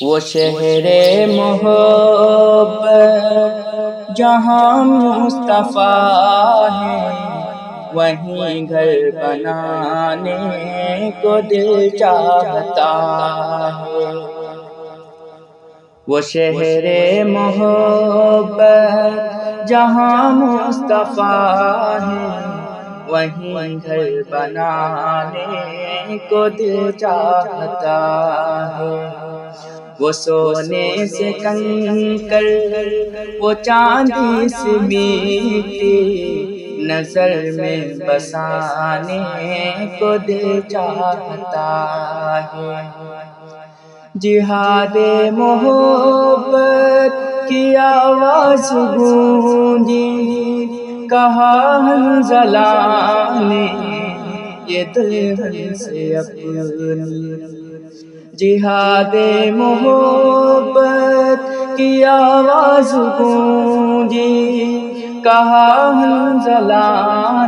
وہ شہر محبت جہاں مصطفیٰ ہے، وہیں گھر بنانے کو دل چاہتا ہے۔ وہ شہر محبت جہاں مصطفیٰ ہے، وہیں گھر بنانے کو دل چاہتا ہے۔ وہ سونے سے کنکر، وہ چاندی سے میٹی، نظر میں بسانے کو دل چاہتا ہے۔ جہاد محبت کی آواز گونجی، کہا حنظلہ نے یہ دلہن سے اپنی۔ جہاد محبت کی آواز گونجی، کہا حنظلہ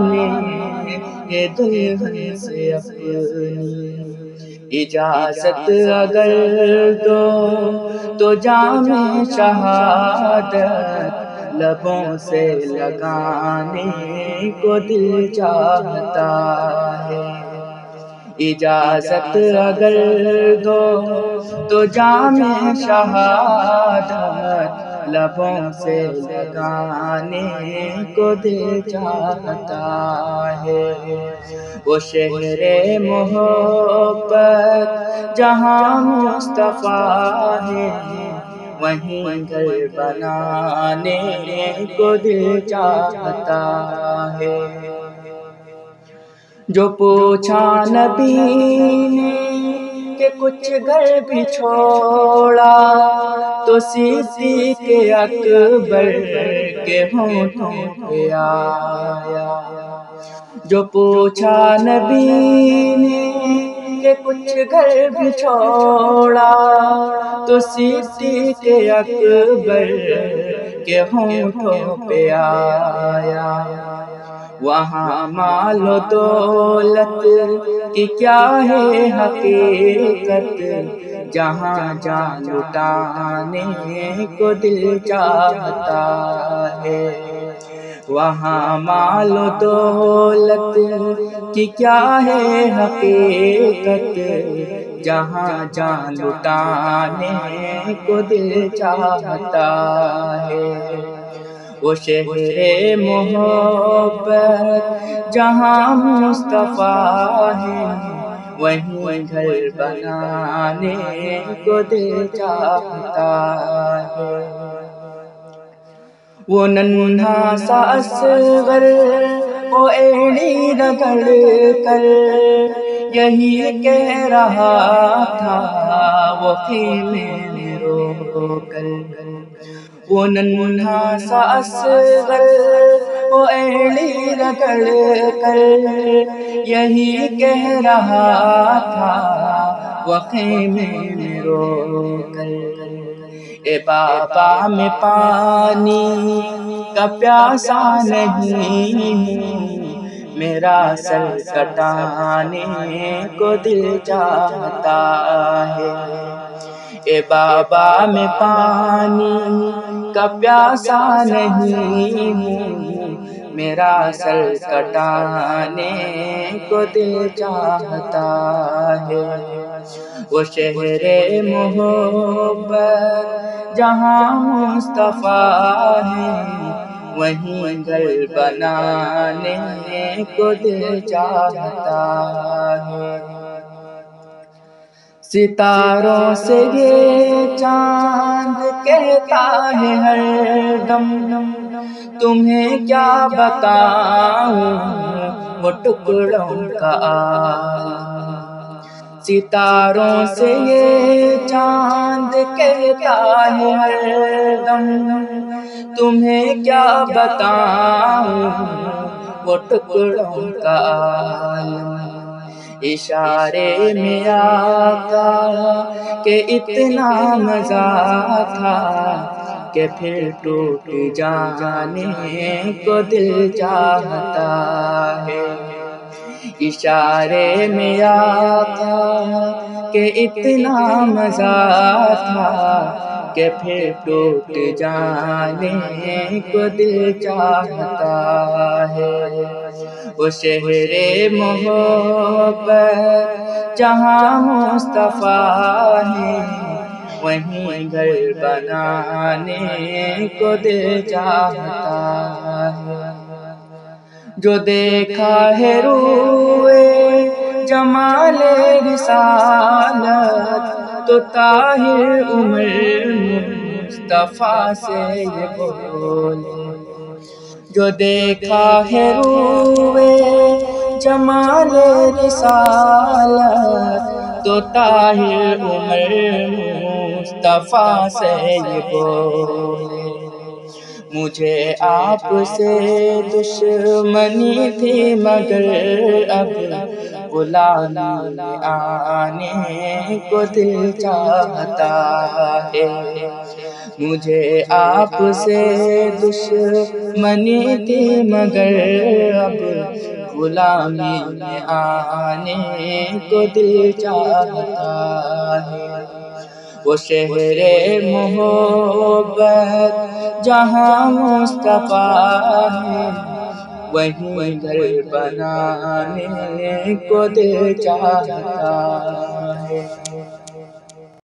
نے یہ دلہن سے اپنی۔ اجازت اگر دو تو جام شہادت لبوں سے لگانے کو دل چاہتا ہے۔ اجازت اگر دو تو جام شہادت لبوں سے لگانے کو دل چاہتا ہے۔ وہ شہر محبت جہاں مصطفیٰ ہے، وہیں گھر بنانے کو دل چاہتا ہے۔ جو پوچھا نبی نے کہ کچھ گھر بھی چھوڑا، تو صدیق اکبر کے ہونٹوں پہ آیا۔ جو پوچھا نبی نے کہ کچھ گھر بھی چھوڑا، تو صدیق اکبر کے ہونٹوں پہ آیا۔ وہاں مال و دولت کی کیا ہے حقیقت، جہاں جان لٹانے کو دل چاہتا ہے۔ وہاں مال و دولت کی کیا ہے حقیقت، جہاں جان لٹانے کو دل چاہتا ہے۔ وہ شہر محبت جہاں مصطفیٰ ہے، وہیں گھر بنانے کو دل چاہتا ہے۔ وہ ننھا سا اصغر وہ ایڑی رگڑ کر یہی کہہ رہا تھا، وہ خیمے میں رو کر۔ وہ ننھا سا اصغر وہ ایڑی رگڑ کر یہی کہہ رہا تھا، وہ خیمے میں رو کر۔ اے بابا میں پانی کا پیاسا نہیں ہوں، میرا سر کٹانے کو دل چاہتا ہے۔ اے بابا میں پانی کا پیاسا نہیں ہوں، میرا سر کٹانے کو دل چاہتا ہے۔ وہ شہر محبت جہاں مصطفیٰ ہے، وہیں گھر بنانے کو دل چاہتا ہے۔ ستاروں سے یہ چاند کہتا ہے ہر دم، تمہیں کیا بتاؤں وہ ٹکڑوں کا عالم۔ ستاروں سے یہ چاند کہتا ہے ہر دم، تمہیں کیا بتاؤں وہ ٹکڑوں کا عالم۔ اشارے میں آقا کہ اتنا مزہ تھا کہ پھر ٹوٹ جانے کو دل چاہتا ہے۔ اشارے میں آقا کہ اتنا مزہ تھا کہ پھر ٹوٹ جانے کو دل چاہتا ہے۔ وہ شہر محبت جہاں مصطفیٰ ہے، وہیں گھر بنانے کو دل چاہتا ہے۔ جو دیکھا ہے روئے جمال رسالت تو طاہر عمر مصطفیٰ سے یہ بولے۔ جو دیکھا ہے روئے جمال رسالت تو طاہر عمر مصطفیٰ سے یہ بولے۔ مجھے آپ سے دشمنی تھی مگر اب غلامی میں آنے کو دل چاہتا ہے۔ مجھے آپ سے دشمنی تھی مگر اب غلامی میں آنے کو دل چاہتا ہے۔ وہ شہر محبت جہاں مصطفیٰ ہے، وہیں گھر بنانے کو دل چاہتا ہے۔